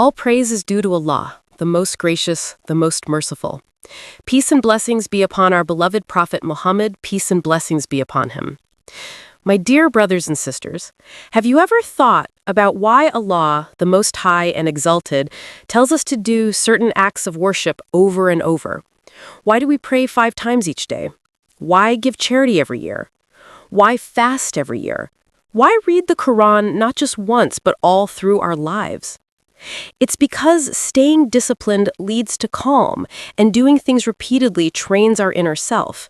All praise is due to Allah, the most gracious, the most merciful. Peace and blessings be upon our beloved Prophet Muhammad, peace and blessings be upon him. My dear brothers and sisters, have you ever thought about why Allah, the Most High and Exalted, tells us to do certain acts of worship over and over? Why do we pray 5 times each day? Why give charity every year? Why fast every year? Why read the Quran not just once, but all through our lives? It's because staying disciplined leads to calm, and doing things repeatedly trains our inner self.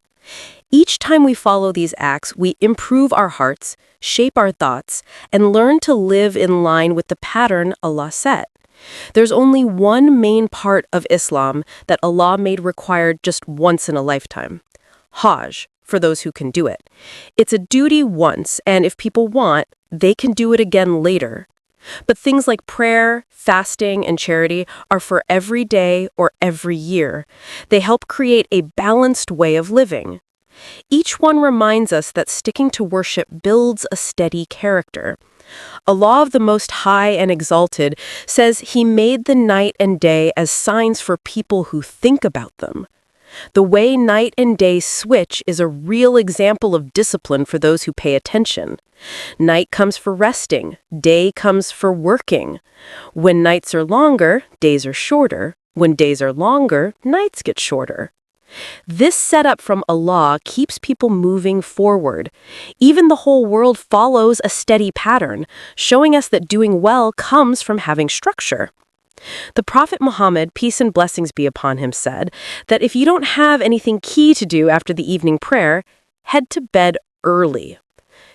Each time we follow these acts, we improve our hearts, shape our thoughts, and learn to live in line with the pattern Allah set. There's only one main part of Islam that Allah made required just once in a lifetime: Hajj, for those who can do it. It's a duty once, and if people want, they can do it again later. But things like prayer, fasting, and charity are for every day or every year. They help create a balanced way of living. Each one reminds us that sticking to worship builds a steady character. Allah of the Most High and Exalted says He made the night and day as signs for people who think about them. The way night and day switch is a real example of discipline for those who pay attention. Night comes for resting, day comes for working. When nights are longer, days are shorter. When days are longer, nights get shorter. This setup from Allah keeps people moving forward. Even the whole world follows a steady pattern, showing us that doing well comes from having structure. The Prophet Muhammad, peace and blessings be upon him, said that if you don't have anything key to do after the evening prayer, head to bed early.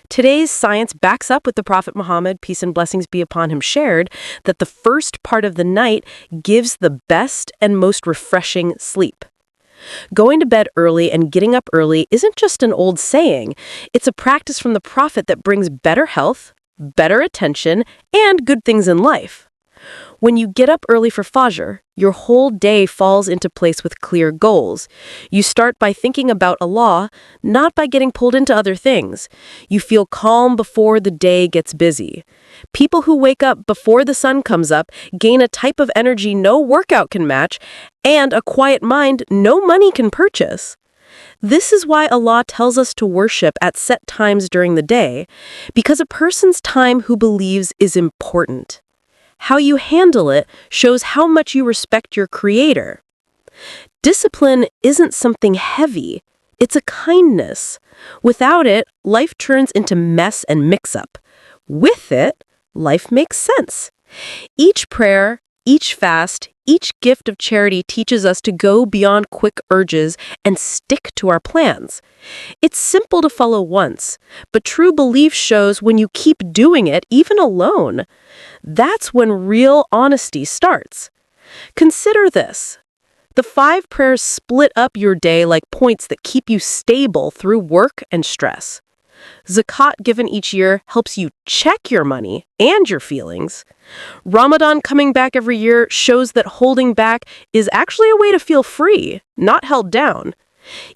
Today's science backs up what the Prophet Muhammad, peace and blessings be upon him, shared, that the first part of the night gives the best and most refreshing sleep. Going to bed early and getting up early isn't just an old saying. It's a practice from the Prophet that brings better health, better attention, and good things in life. When you get up early for Fajr, your whole day falls into place with clear goals. You start by thinking about Allah, not by getting pulled into other things. You feel calm before the day gets busy. People who wake up before the sun comes up gain a type of energy no workout can match, and a quiet mind no money can purchase. This is why Allah tells us to worship at set times during the day, because a person's time who believes is important. How you handle it shows how much you respect your Creator. Discipline isn't something heavy. It's a kindness. Without it, life turns into mess and mix-up. With it, life makes sense. Each prayer, each fast, each gift of charity teaches us to go beyond quick urges and stick to our plans. It's simple to follow once, but true belief shows when you keep doing it, even alone. That's when real honesty starts. Consider this. The 5 prayers split up your day like points that keep you stable through work and stress. Zakat given each year helps you check your money and your feelings. Ramadan coming back every year shows that holding back is actually a way to feel free, not held down.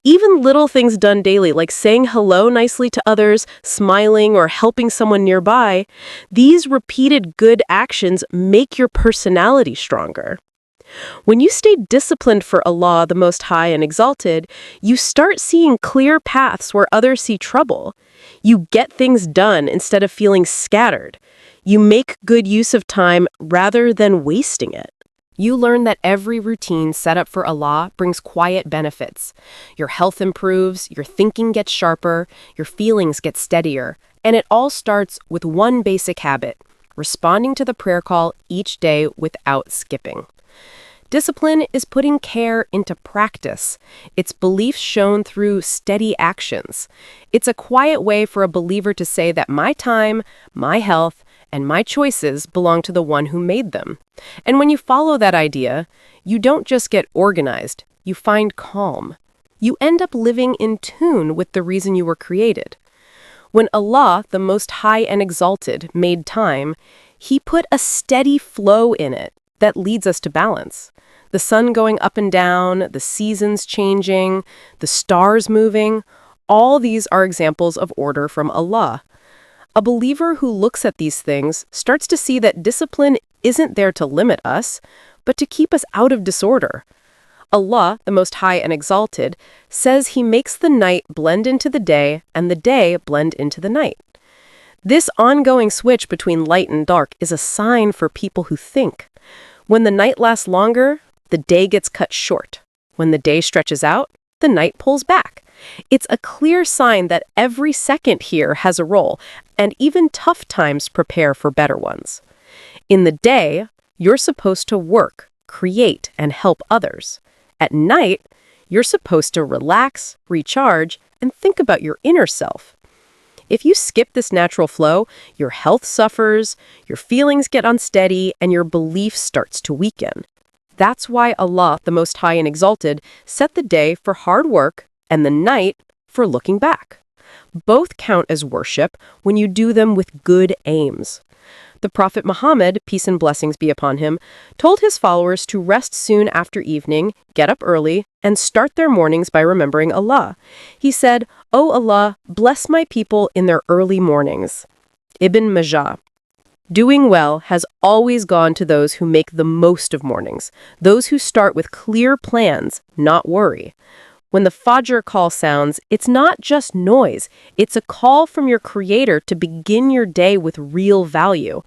Even little things done daily, like saying hello nicely to others, smiling, or helping someone nearby, these repeated good actions make your personality stronger. When you stay disciplined for Allah, the Most High and Exalted, you start seeing clear paths where others see trouble. You get things done instead of feeling scattered. You make good use of time rather than wasting it. You learn that every routine set up for Allah brings quiet benefits. Your health improves, your thinking gets sharper, your feelings get steadier, and it all starts with one basic habit: responding to the prayer call each day without skipping. Discipline is putting care into practice. It's belief shown through steady actions. It's a quiet way for a believer to say that my time, my health, and my choices belong to the one who made them. And when you follow that idea, you don't just get organized, you find calm. You end up living in tune with the reason you were created. When Allah, the Most High and Exalted, made time, He put a steady flow in it that leads us to balance. The sun going up and down, the seasons changing, the stars moving, all these are examples of order from Allah. A believer who looks at these things starts to see that discipline isn't there to limit us, but to keep us out of disorder. Allah, the Most High and Exalted, says He makes the night blend into the day and the day blend into the night. This ongoing switch between light and dark is a sign for people who think. When the night lasts longer, the day gets cut short. When the day stretches out, the night pulls back. It's a clear sign that every second here has a role, and even tough times prepare for better ones. In the day, you're supposed to work, create, and help others. At night, you're supposed to relax, recharge, and think about your inner self. If you skip this natural flow, your health suffers, your feelings get unsteady, and your belief starts to weaken. That's why Allah, the Most High and Exalted, set the day for hard work and the night for looking back. Both count as worship when you do them with good aims. The Prophet Muhammad, peace and blessings be upon him, told his followers to rest soon after evening, get up early, and start their mornings by remembering Allah. He said, "O Allah, bless my people in their early mornings." Ibn Majah. Doing well has always gone to those who make the most of mornings, those who start with clear plans, not worry. When the Fajr call sounds, it's not just noise. It's a call from your Creator to begin your day with real value.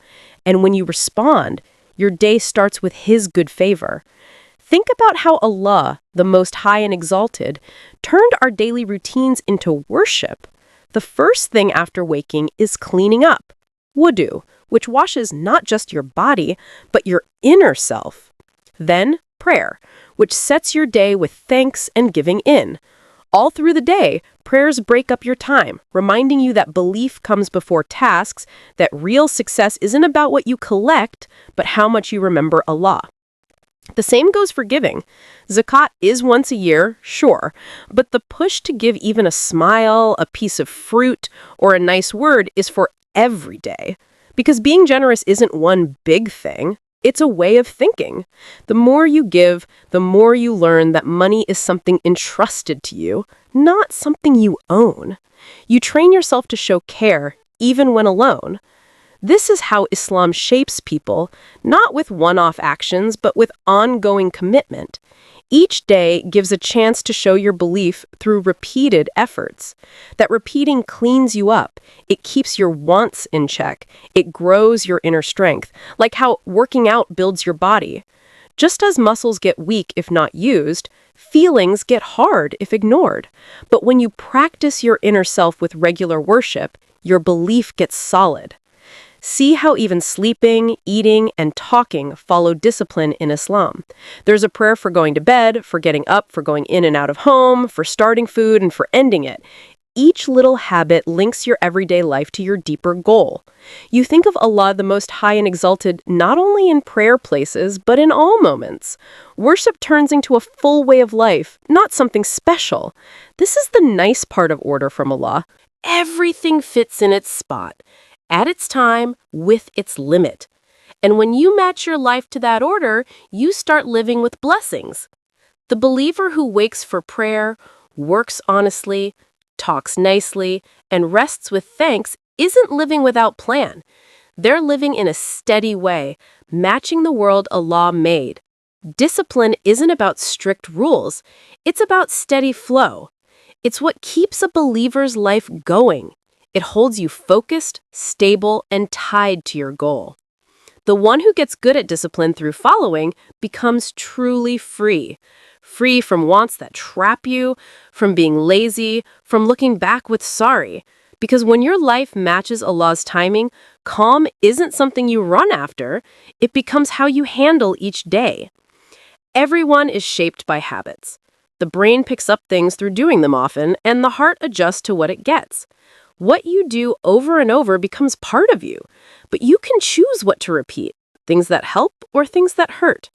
And when you respond, your day starts with His good favor. Think about how Allah, the Most High and Exalted, turned our daily routines into worship. The first thing after waking is cleaning up, wudu, which washes not just your body, but your inner self. Then, prayer, which sets your day with thanks and giving in. All through the day, prayers break up your time, reminding you that belief comes before tasks, that real success isn't about what you collect, but how much you remember Allah. The same goes for giving. Zakat is once a year, sure, but the push to give even a smile, a piece of fruit, or a nice word is for every day. Because being generous isn't one big thing. It's a way of thinking. The more you give, the more you learn that money is something entrusted to you, not something you own. You train yourself to show care, even when alone. This is how Islam shapes people, not with one-off actions, but with ongoing commitment. Each day gives a chance to show your belief through repeated efforts. That repeating cleans you up. It keeps your wants in check. It grows your inner strength, like how working out builds your body. Just as muscles get weak if not used, feelings get hard if ignored. But when you practice your inner self with regular worship, your belief gets solid. See how even sleeping, eating, and talking follow discipline in Islam. There's a prayer for going to bed, for getting up, for going in and out of home, for starting food, and for ending it. Each little habit links your everyday life to your deeper goal. You think of Allah, the Most High and Exalted, not only in prayer places, but in all moments. Worship turns into a full way of life, not something special. This is the nice part of order from Allah. Everything fits in its spot, at its time, with its limit. And when you match your life to that order, you start living with blessings. The believer who wakes for prayer, works honestly, talks nicely, and rests with thanks isn't living without plan. They're living in a steady way, matching the world Allah made. Discipline isn't about strict rules. It's about steady flow. It's what keeps a believer's life going. It holds you focused, stable, and tied to your goal. The one who gets good at discipline through following becomes truly free. Free from wants that trap you, from being lazy, from looking back with sorry. Because when your life matches Allah's timing, calm isn't something you run after. It becomes how you handle each day. Everyone is shaped by habits. The brain picks up things through doing them often, and the heart adjusts to what it gets. What you do over and over becomes part of you, but you can choose what to repeat, things that help or things that hurt.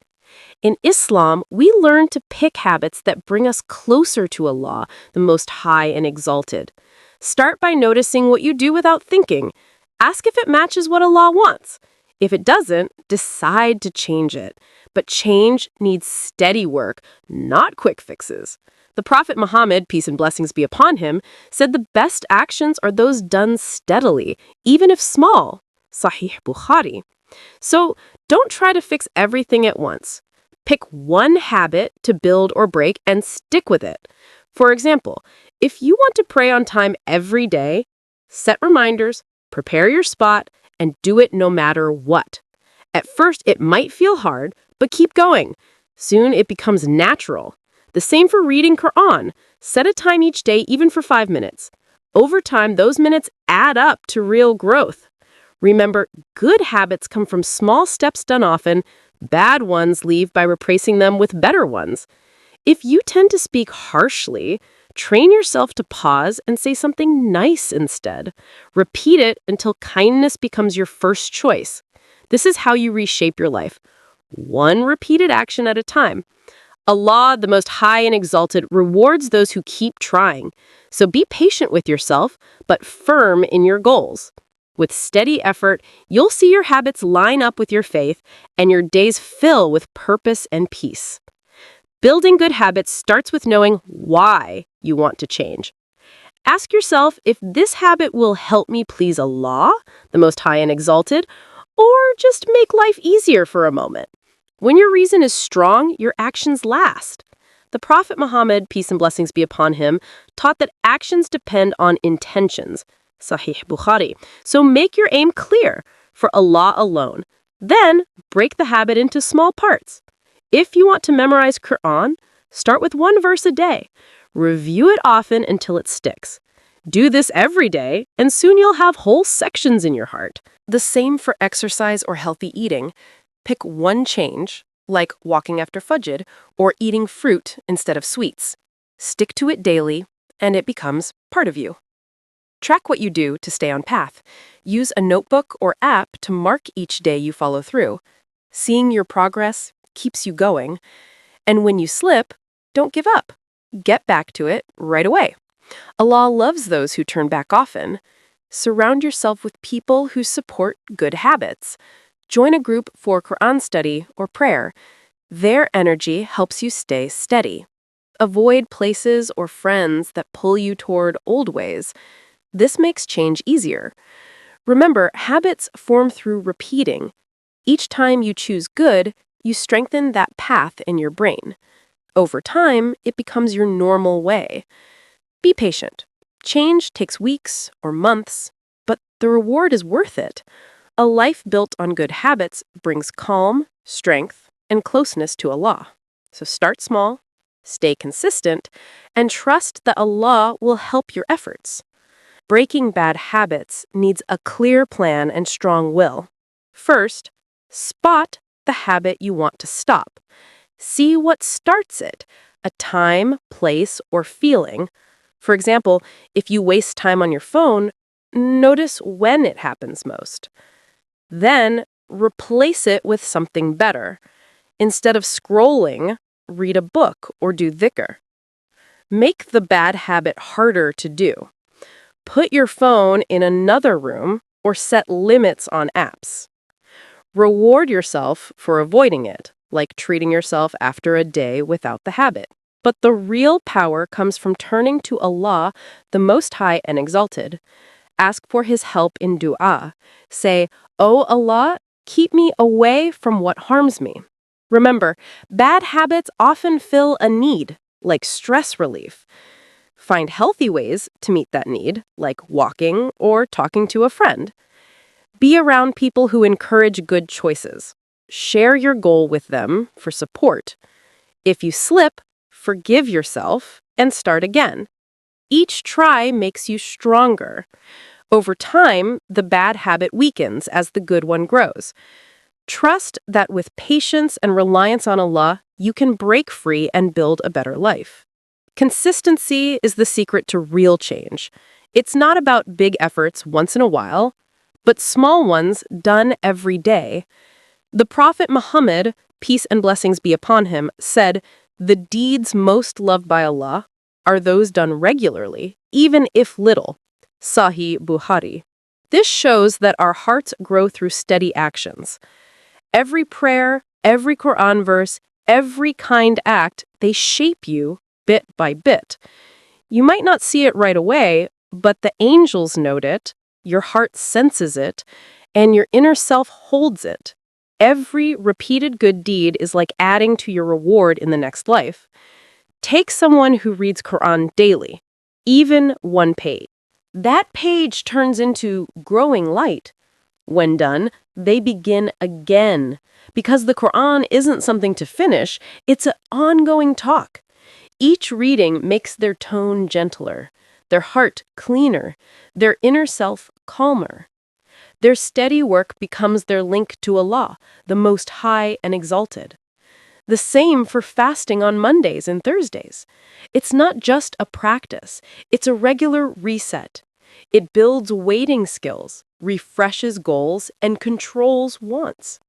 In Islam, we learn to pick habits that bring us closer to Allah, the Most High and Exalted. Start by noticing what you do without thinking. Ask if it matches what Allah wants. If it doesn't, decide to change it. But change needs steady work, not quick fixes. The Prophet Muhammad, peace and blessings be upon him, said the best actions are those done steadily, even if small. Sahih Bukhari. So don't try to fix everything at once. Pick one habit to build or break and stick with it. For example, if you want to pray on time every day, set reminders, prepare your spot, and do it no matter what. At first, it might feel hard, but keep going. Soon it becomes natural. The same for reading Quran. Set a time each day, even for 5 minutes. Over time, those minutes add up to real growth. Remember, good habits come from small steps done often. Bad ones leave by replacing them with better ones. If you tend to speak harshly, train yourself to pause and say something nice instead. Repeat it until kindness becomes your first choice. This is how you reshape your life, one repeated action at a time. Allah, the Most High and Exalted, rewards those who keep trying. So be patient with yourself, but firm in your goals. With steady effort, you'll see your habits line up with your faith and your days fill with purpose and peace. Building good habits starts with knowing why you want to change. Ask yourself if this habit will help me please Allah, the Most High and Exalted, or just make life easier for a moment. When your reason is strong, your actions last. The Prophet Muhammad, peace and blessings be upon him, taught that actions depend on intentions. Sahih Bukhari. So make your aim clear for Allah alone. Then break the habit into small parts. If you want to memorize Quran, start with one verse a day. Review it often until it sticks. Do this every day, and soon you'll have whole sections in your heart. The same for exercise or healthy eating. Pick one change, like walking after Fajr or eating fruit instead of sweets. Stick to it daily, and it becomes part of you. Track what you do to stay on path. Use a notebook or app to mark each day you follow through. Seeing your progress keeps you going. And when you slip, don't give up. Get back to it right away. Allah loves those who turn back often. Surround yourself with people who support good habits. Join a group for Quran study or prayer. Their energy helps you stay steady. Avoid places or friends that pull you toward old ways. This makes change easier. Remember, habits form through repeating. Each time you choose good, you strengthen that path in your brain. Over time, it becomes your normal way. Be patient. Change takes weeks or months, but the reward is worth it. A life built on good habits brings calm, strength, and closeness to Allah. So start small, stay consistent, and trust that Allah will help your efforts. Breaking bad habits needs a clear plan and strong will. First, spot the habit you want to stop. See what starts it, a time, place, or feeling. For example, if you waste time on your phone, notice when it happens most. Then, replace it with something better. Instead of scrolling, read a book or do dhikr. Make the bad habit harder to do. Put your phone in another room or set limits on apps. Reward yourself for avoiding it, like treating yourself after a day without the habit. But the real power comes from turning to Allah, the Most High and Exalted. Ask for His help in dua. Say, "O Allah, keep me away from what harms me." Remember, bad habits often fill a need, like stress relief. Find healthy ways to meet that need, like walking or talking to a friend. Be around people who encourage good choices. Share your goal with them for support. If you slip, forgive yourself and start again. Each try makes you stronger. Over time, the bad habit weakens as the good one grows. Trust that with patience and reliance on Allah, you can break free and build a better life. Consistency is the secret to real change. It's not about big efforts once in a while, but small ones done every day. The Prophet Muhammad, peace and blessings be upon him, said, "The deeds most loved by Allah are those done regularly, even if little." Sahih Bukhari. This shows that our hearts grow through steady actions. Every prayer, every Quran verse, every kind act, they shape you bit by bit. You might not see it right away, but the angels note it, your heart senses it, and your inner self holds it. Every repeated good deed is like adding to your reward in the next life. Take someone who reads Quran daily, even one page. That page turns into growing light. When done, they begin again, because the Quran isn't something to finish, it's an ongoing talk. Each reading makes their tone gentler, their heart cleaner, their inner self calmer. Their steady work becomes their link to Allah, the Most High and Exalted. The same for fasting on Mondays and Thursdays. It's not just a practice, it's a regular reset. It builds waiting skills, refreshes goals, and controls wants.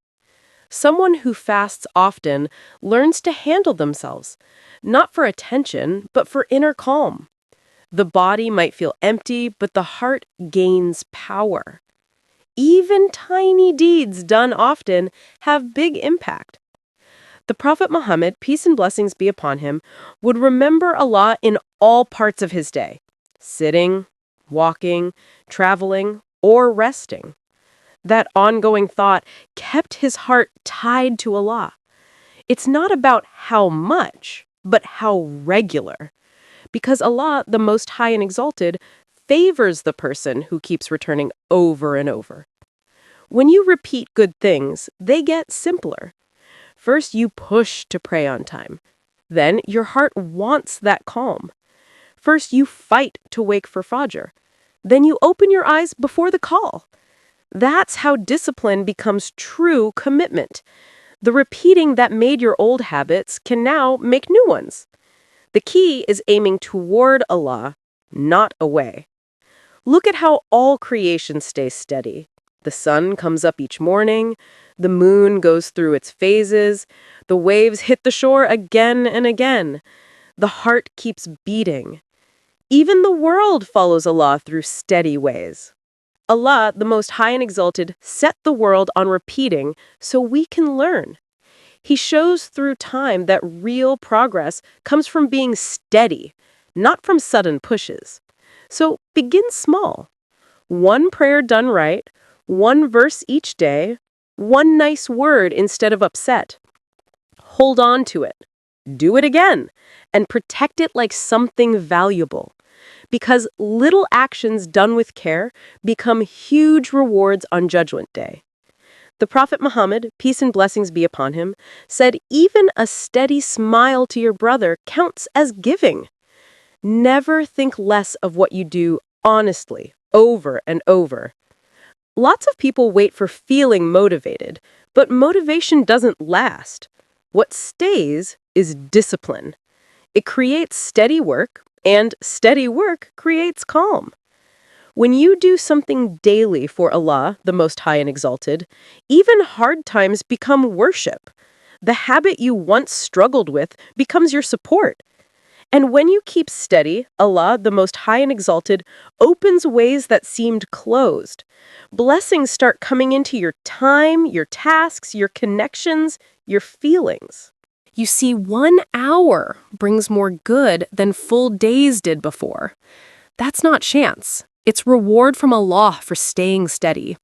Someone who fasts often learns to handle themselves, not for attention, but for inner calm. The body might feel empty, but the heart gains power. Even tiny deeds done often have big impact. The Prophet Muhammad, peace and blessings be upon him, would remember Allah in all parts of his day, sitting, walking, traveling, or resting. That ongoing thought kept his heart tied to Allah. It's not about how much, but how regular. Because Allah, the Most High and Exalted, favors the person who keeps returning over and over. When you repeat good things, they get simpler. First, you push to pray on time. Then, your heart wants that calm. First, you fight to wake for Fajr. Then you open your eyes before the call. That's how discipline becomes true commitment. The repeating that made your old habits can now make new ones. The key is aiming toward Allah, not away. Look at how all creation stays steady. The sun comes up each morning, the moon goes through its phases, the waves hit the shore again and again. The heart keeps beating. Even the world follows Allah through steady ways. Allah, the Most High and Exalted, set the world on repeating so we can learn. He shows through time that real progress comes from being steady, not from sudden pushes. So begin small. One prayer done right, one verse each day, one nice word instead of upset. Hold on to it. Do it again, and protect it like something valuable. Because little actions done with care become huge rewards on Judgment Day. The Prophet Muhammad, peace and blessings be upon him, said even a steady smile to your brother counts as giving. Never think less of what you do honestly, over and over. Lots of people wait for feeling motivated, but motivation doesn't last. What stays is discipline. It creates steady work, and steady work creates calm. When you do something daily for Allah, the Most High and Exalted, even hard times become worship. The habit you once struggled with becomes your support. And when you keep steady, Allah, the Most High and Exalted, opens ways that seemed closed. Blessings start coming into your time, your tasks, your connections, your feelings. You see, 1 hour brings more good than full days did before. That's not chance. It's reward from Allah for staying steady.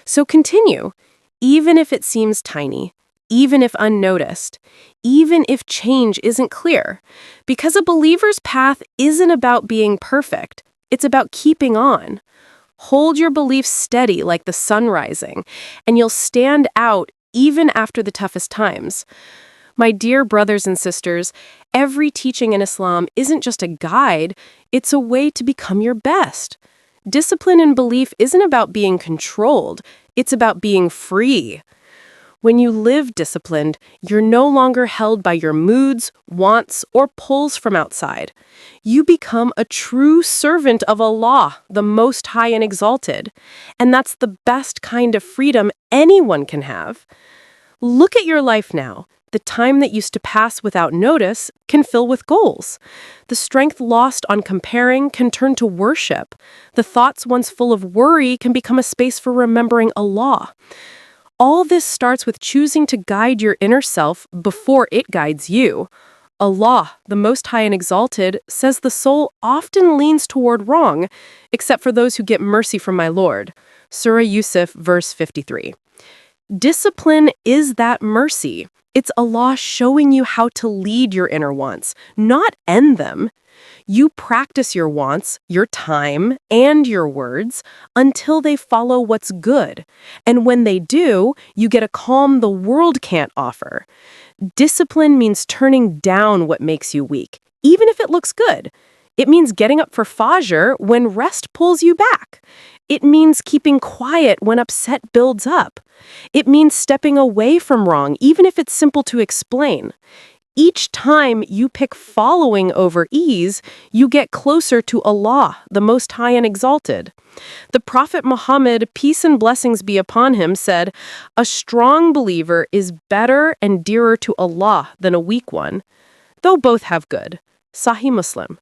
So continue, even if it seems tiny, even if unnoticed, even if change isn't clear. Because a believer's path isn't about being perfect. It's about keeping on. Hold your beliefs steady like the sun rising, and you'll stand out even after the toughest times. My dear brothers and sisters, every teaching in Islam isn't just a guide, it's a way to become your best. Discipline and belief isn't about being controlled, it's about being free. When you live disciplined, you're no longer held by your moods, wants, or pulls from outside. You become a true servant of Allah, the Most High and Exalted. And that's the best kind of freedom anyone can have. Look at your life now. The time that used to pass without notice can fill with goals. The strength lost on comparing can turn to worship. The thoughts once full of worry can become a space for remembering Allah. All this starts with choosing to guide your inner self before it guides you. Allah, the Most High and Exalted, says the soul often leans toward wrong, except for those who get mercy from my Lord. Surah Yusuf, verse 53. Discipline is that mercy. It's Allah showing you how to lead your inner wants, not end them. You practice your wants, your time, and your words until they follow what's good. And when they do, you get a calm the world can't offer. Discipline means turning down what makes you weak, even if it looks good. It means getting up for Fajr when rest pulls you back. It means keeping quiet when upset builds up. It means stepping away from wrong, even if it's simple to explain. Each time you pick following over ease, you get closer to Allah, the Most High and Exalted. The Prophet Muhammad, peace and blessings be upon him, said, "A strong believer is better and dearer to Allah than a weak one, though both have good." Sahih Muslim.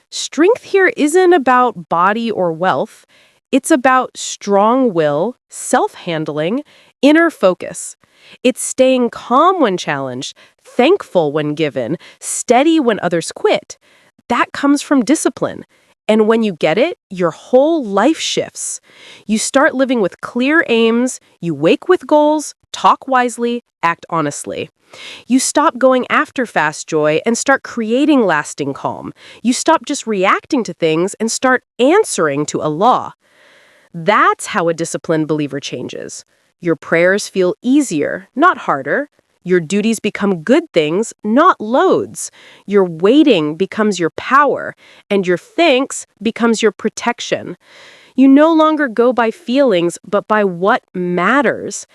Strength here isn't about body or wealth. It's about strong will, self-handling, inner focus. It's staying calm when challenged, thankful when given, steady when others quit. That comes from discipline. And when you get it, your whole life shifts. You start living with clear aims, you wake with goals, talk wisely, act honestly. You stop going after fast joy and start creating lasting calm. You stop just reacting to things and start answering to Allah. That's how a disciplined believer changes. Your prayers feel easier, not harder. Your duties become good things, not loads. Your waiting becomes your power, and your thanks becomes your protection. You no longer go by feelings, but by what matters.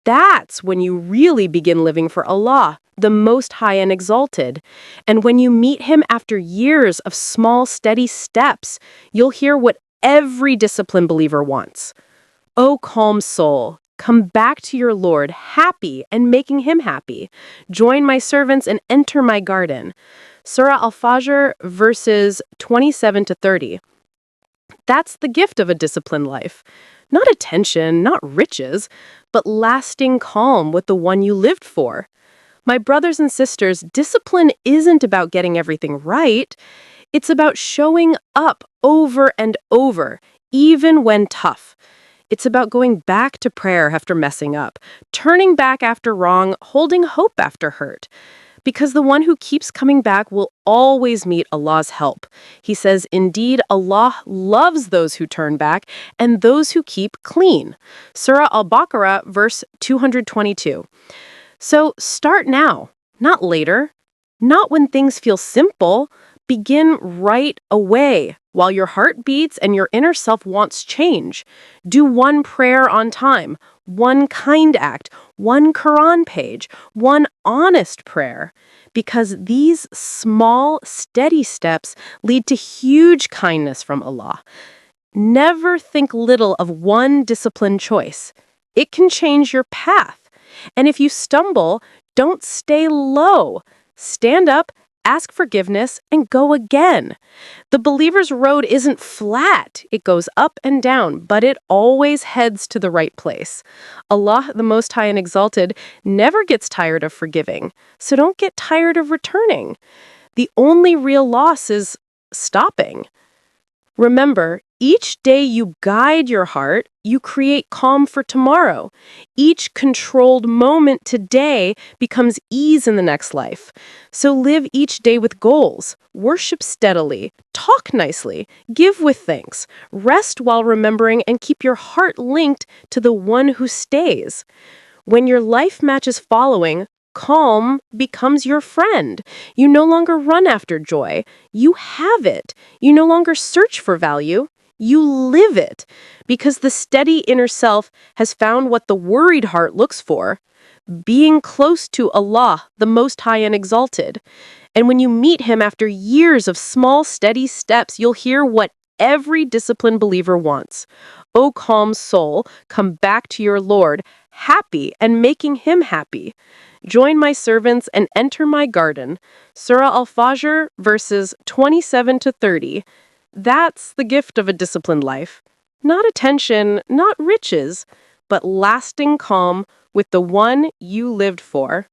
That's when you really begin living for Allah, the Most High and Exalted. And when you meet Him after years of small, steady steps, you'll hear what every disciplined believer wants. O calm soul, come back to your Lord, happy and making Him happy. Join my servants and enter my garden. Surah Al-Fajr, verses 27 to 30. That's the gift of a disciplined life. Not attention, not riches, but lasting calm with the one you lived for. My brothers and sisters, discipline isn't about getting everything right. It's about showing up over and over, even when tough. It's about going back to prayer after messing up, turning back after wrong, holding hope after hurt. Because the one who keeps coming back will always meet Allah's help. He says, indeed, Allah loves those who turn back and those who keep clean. Surah Al-Baqarah, verse 222. So start now, not later. Not when things feel simple. Begin right away while your heart beats and your inner self wants change. Do one prayer on time, one kind act, one Quran page, one honest prayer. Because these small, steady steps lead to huge kindness from Allah. Never think little of one disciplined choice. It can change your path. And if you stumble, don't stay low. Stand up, ask forgiveness, and go again. The believer's road isn't flat. It goes up and down, but it always heads to the right place. Allah, the Most High and Exalted, never gets tired of forgiving, so don't get tired of returning. The only real loss is stopping. Remember, each day you guide your heart, you create calm for tomorrow. Each controlled moment today becomes ease in the next life. So live each day with goals, worship steadily, talk nicely, give with thanks, rest while remembering, and keep your heart linked to the one who stays. When your life matches following, calm becomes your friend. You no longer run after joy. You have it. You no longer search for value. You live it. Because the steady inner self has found what the worried heart looks for, being close to Allah, the Most High and Exalted. And when you meet Him after years of small, steady steps, you'll hear what every disciplined believer wants. O calm soul, come back to your Lord, happy and making Him happy. Join my servants and enter my garden. Surah Al-Fajr, verses 27 to 30. That's the gift of a disciplined life. Not attention, not riches, but lasting calm with the one you lived for.